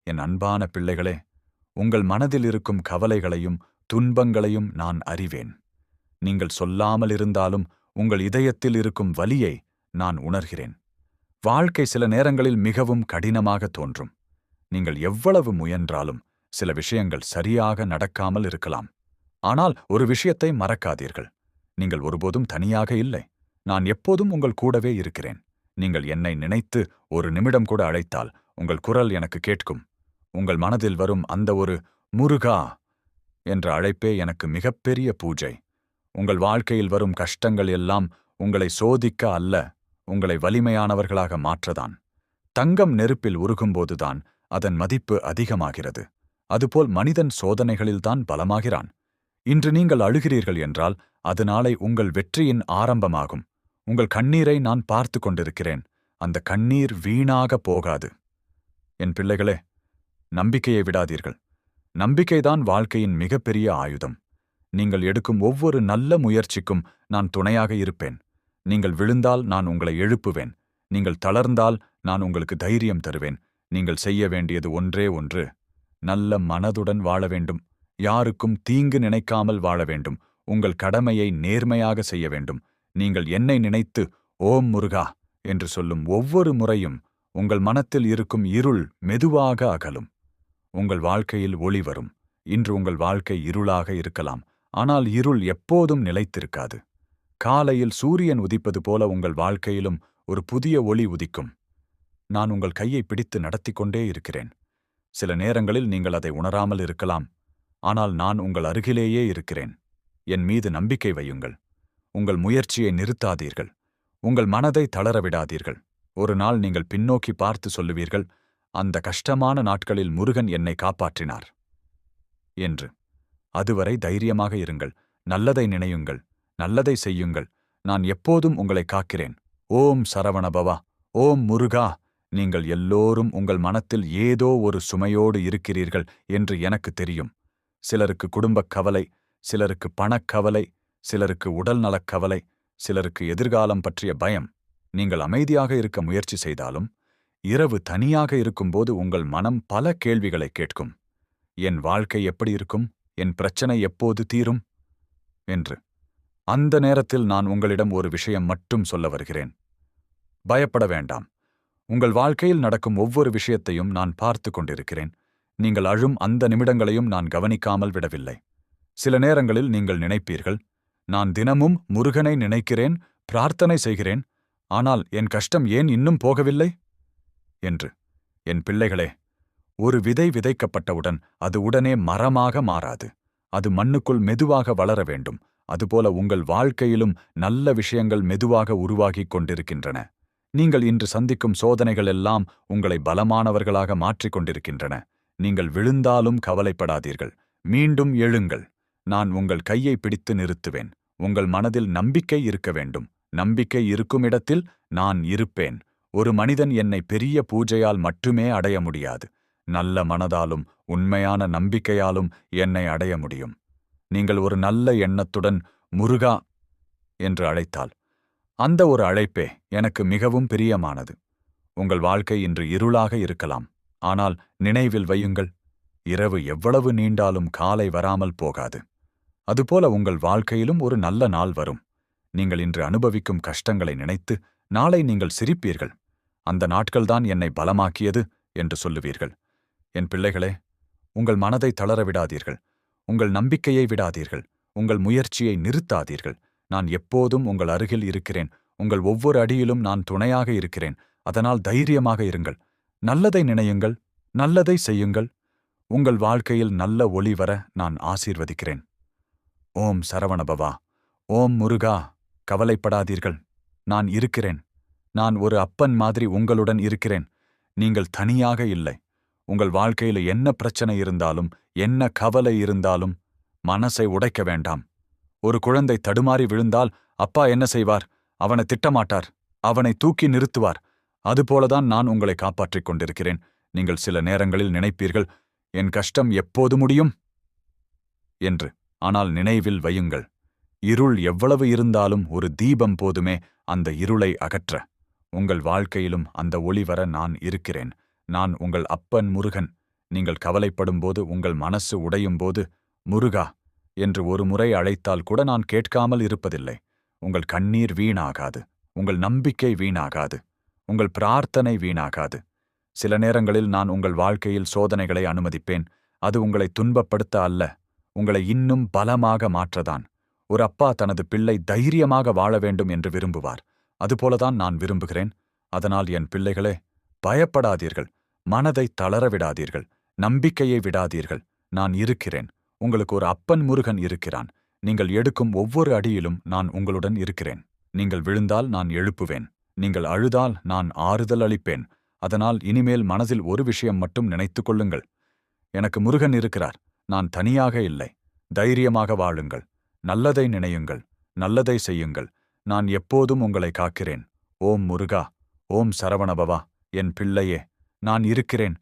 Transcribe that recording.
என் அன்பான பிள்ளைகளே, உங்கள் மனதில் இருக்கும் கவலைகளையும் துன்பங்களையும் நான் அறிவேன். நீங்கள் சொல்லாமல் இருந்தாலும் உங்கள் இதயத்தில் இருக்கும் வலியை நான் உணர்கிறேன். வாழ்க்கை சில நேரங்களில் மிகவும் கடினமாக தோன்றும். நீங்கள் எவ்வளவு முயன்றாலும் சில விஷயங்கள் சரியாக நடக்காமல் இருக்கலாம். ஆனால் ஒரு விஷயத்தை மறக்காதீர்கள். நீங்கள் ஒருபோதும் தனியாக இல்லை. நான் எப்போதும் உங்கள் கூடவே இருக்கிறேன். நீங்கள் என்னை நினைத்து ஒரு நிமிடம் கூட அழைத்தால் உங்கள் குரல் எனக்கு கேட்கும். உங்கள் மனதில் வரும் அந்த ஒரு முருகா என்ற அழைப்பே எனக்கு மிகப்பெரிய பூஜை. உங்கள் வாழ்க்கையில் வரும் கஷ்டங்கள் எல்லாம் உங்களை சோதிக்க அல்ல, உங்களை வலிமையானவர்களாக மாற்றதான். தங்கம் நெருப்பில் உருகும்போதுதான் அதன் மதிப்பு அதிகமாகிறது. அதுபோல் மனிதன் சோதனைகளில்தான் பலமாகிறான். இன்று நீங்கள் அழுகிறீர்கள் என்றால் அது நாளை உங்கள் வெற்றியின் ஆரம்பமாகும். உங்கள் கண்ணீரை நான் பார்த்து கொண்டிருக்கிறேன். அந்த கண்ணீர் வீணாக போகாது. என் பிள்ளைகளே, நம்பிக்கையை விடாதீர்கள். நம்பிக்கைதான் வாழ்க்கையின் மிகப்பெரிய ஆயுதம். நீங்கள் எடுக்கும் ஒவ்வொரு நல்ல முயற்சிக்கும் நான் துணையாக இருப்பேன். நீங்கள் விழுந்தால் நான் உங்களை எழுப்புவேன். நீங்கள் தளர்ந்தால் நான் உங்களுக்கு தைரியம் தருவேன். நீங்கள் செய்ய வேண்டியது ஒன்றே ஒன்று, நல்ல மனதுடன் வாழ வேண்டும். யாருக்கும் தீங்கு நினைக்காமல் வாழ வேண்டும். உங்கள் கடமையை நேர்மையாக செய்ய வேண்டும். நீங்கள் என்னை நினைத்து ஓம் முருகா என்று சொல்லும் ஒவ்வொரு முறையும் உங்கள் மனத்தில் இருக்கும் இருள் மெதுவாக அகலும். உங்கள் வாழ்க்கையில் ஒளி வரும். இன்று உங்கள் வாழ்க்கை இருளாக இருக்கலாம், ஆனால் இருள் எப்போதும் நிலைத்திருக்காது. காலையில் சூரியன் உதிப்பது போல உங்கள் வாழ்க்கையிலும் ஒரு புதிய ஒளி உதிக்கும். நான் உங்கள் கையை பிடித்து நடத்தி கொண்டே இருக்கிறேன். சில நேரங்களில் நீங்கள் அதை உணராமல் இருக்கலாம், ஆனால் நான் உங்கள் அருகிலேயே இருக்கிறேன். என் மீது நம்பிக்கை வையுங்கள். உங்கள் முயற்சியை நிறுத்தாதீர்கள். உங்கள் மனதை தளரவிடாதீர்கள். ஒரு நாள் நீங்கள் பின்னோக்கி பார்த்து சொல்லுவீர்கள், அந்த கஷ்டமான நாட்களில் முருகன் என்னை காப்பாற்றினார் என்று. அதுவரை தைரியமாக இருங்கள். நல்லதை நினையுங்கள். நல்லதை செய்யுங்கள். நான் எப்போதும் உங்களை காக்கிறேன். ஓம் சரவணபவா, ஓம் முருகா. நீங்கள் எல்லோரும் உங்கள் மனத்தில் ஏதோ ஒரு சுமையோடு இருக்கிறீர்கள் என்று எனக்கு தெரியும். சிலருக்கு குடும்பக் கவலை, சிலருக்கு பணக்கவலை, சிலருக்கு உடல்நலக் கவலை, சிலருக்கு எதிர்காலம் பற்றிய பயம். நீங்கள் அமைதியாக இருக்க முயற்சி செய்தாலும் இரவு தனியாக இருக்கும்போது உங்கள் மனம் பல கேள்விகளை கேட்கும். என் வாழ்க்கை எப்படி இருக்கும்? என் பிரச்சனை எப்போது தீரும்? என்று. அந்த நேரத்தில் நான் உங்களிடம் ஒரு விஷயம் மட்டும் சொல்ல வருகிறேன். பயப்பட வேண்டாம். உங்கள் வாழ்க்கையில் நடக்கும் ஒவ்வொரு விஷயத்தையும் நான் பார்த்து கொண்டிருக்கிறேன். நீங்கள் அழும் அந்த நிமிடங்களையும் நான் கவனிக்காமல் விடவில்லை. சில நேரங்களில் நீங்கள் நினைப்பீர்கள், நான் தினமும் முருகனை நினைக்கிறேன், பிரார்த்தனை செய்கிறேன், ஆனால் என் கஷ்டம் ஏன் இன்னும் போகவில்லை என்று. என் பிள்ளைகளே, ஒரு விதை விதைக்கப்பட்டவுடன் அது உடனே மரமாக மாறாது. அது மண்ணுக்குள் மெதுவாக வளர வேண்டும். அதுபோல உங்கள் வாழ்க்கையிலும் நல்ல விஷயங்கள் மெதுவாக உருவாகிக் கொண்டிருக்கின்றன. நீங்கள் இன்று சந்திக்கும் சோதனைகள் எல்லாம் உங்களை பலமானவர்களாக மாற்றிக் கொண்டிருக்கின்றன. நீங்கள் விழுந்தாலும் கவலைப்படாதீர்கள். மீண்டும் எழுங்கள். நான் உங்கள் கையை பிடித்து நிறுத்துவேன். உங்கள் மனதில் நம்பிக்கை இருக்க வேண்டும். நம்பிக்கை இருக்கும் இடத்தில் நான் இருப்பேன். ஒரு மனிதன் என்னை பெரிய பூஜையால் மட்டுமே அடைய முடியாது. நல்ல மனதாலும் உண்மையான நம்பிக்கையாலும் என்னை அடைய முடியும். நீங்கள் ஒரு நல்ல எண்ணத்துடன் முருகா என்று அழைத்தால் அந்த ஒரு அழைப்பே எனக்கு மிகவும் பிரியமானது. உங்கள் வாழ்க்கை இன்று இருளாக இருக்கலாம், ஆனால் நினைவில் வையுங்கள், இரவு எவ்வளவு நீண்டாலும் காலை வராமல் போகாது. அதுபோல உங்கள் வாழ்க்கையிலும் ஒரு நல்ல நாள் வரும். நீங்கள் இன்று அனுபவிக்கும் கஷ்டங்களை நினைத்து நாளை நீங்கள் சிரிப்பீர்கள். அந்த நாட்கள்தான் என்னை பலமாக்கியது என்று சொல்லுவீர்கள். என் பிள்ளைகளே, உங்கள் மனதை தளர விடாதீர்கள். உங்கள் நம்பிக்கையை விடாதீர்கள். உங்கள் முயற்சியை நிறுத்தாதீர்கள். நான் எப்போதும் உங்கள் அருகில் இருக்கிறேன். உங்கள் ஒவ்வொரு அடியிலும் நான் துணையாக இருக்கிறேன். அதனால் தைரியமாக இருங்கள். நல்லதை நினையுங்கள். நல்லதை செய்யுங்கள். உங்கள் வாழ்க்கையில் நல்ல ஒளி வர நான் ஆசீர்வதிக்கிறேன். ஓம் சரவணபவா, ஓம் முருகா. கவலைப்படாதீர்கள். நான் இருக்கிறேன். நான் ஒரு அப்பன் மாதிரி உங்களுடன் இருக்கிறேன். நீங்கள் தனியாக இல்லை. உங்கள் வாழ்க்கையில் என்ன பிரச்சனை இருந்தாலும், என்ன கவலை இருந்தாலும் மனசை உடைக்க வேண்டாம். ஒரு குழந்தை தடுமாறி விழுந்தால் அப்பா என்ன செய்வார்? அவனை திட்டமாட்டார். அவனை தூக்கி நிறுத்துவார். அதுபோலதான் நான் உங்களை காப்பாற்றிக் கொண்டிருக்கிறேன். நீங்கள் சில நேரங்களில் நினைப்பீர்கள், என் கஷ்டம் எப்போது முடியும் என்று. ஆனால் நினைவில் வையுங்கள், இருள் எவ்வளவு இருந்தாலும் ஒரு தீபம் போதுமே அந்த இருளை அகற்ற. உங்கள் வாழ்க்கையிலும் அந்த ஒளி வர நான் இருக்கிறேன். நான் உங்கள் அப்பன் முருகன். நீங்கள் கவலைப்படும்போது, உங்கள் மனசு உடையும்போது, முருகா என்று ஒரு முறை அழைத்தால் கூட நான் கேட்காமல் இருப்பதில்லை. உங்கள் கண்ணீர் வீணாகாது. உங்கள் நம்பிக்கை வீணாகாது. உங்கள் பிரார்த்தனை வீணாகாது. சில நேரங்களில் நான் உங்கள் வாழ்க்கையில் சோதனைகளை அனுமதிப்பேன். அது உங்களை துன்பப்படுத்த அல்ல, உங்களை இன்னும் பலமாக மாற்றதான். ஒரு அப்பா தனது பிள்ளை தைரியமாக வாழ வேண்டும் என்று விரும்புவார். அதுபோலதான் நான் விரும்புகிறேன். அதனால் என் பிள்ளைகளே, பயப்படாதீர்கள். மனதை தளர விடாதீர்கள். நம்பிக்கையை விடாதீர்கள். நான் இருக்கிறேன். உங்களுக்கு ஒரு அப்பன் முருகன் இருக்கிறான். நீங்கள் எடுக்கும் ஒவ்வொரு அடியிலும் நான் உங்களுடன் இருக்கிறேன். நீங்கள் விழுந்தால் நான் எழுப்புவேன். நீங்கள் அழுதால் நான் ஆறுதல் அளிப்பேன். அதனால் இனிமேல் மனதில் ஒரு விஷயம் மட்டும் நினைத்துக் கொள்ளுங்கள். எனக்கு முருகன் இருக்கிறார். நான் தனியாக இல்லை. தைரியமாக வாழுங்கள். நல்லதை நினையுங்கள். நல்லதை செய்யுங்கள். நான் எப்போதும் உங்களை காக்கிறேன். ஓம் முருகா. ஓம் சரவணபவா. என் பிள்ளையே, நான் இருக்கிறேன்.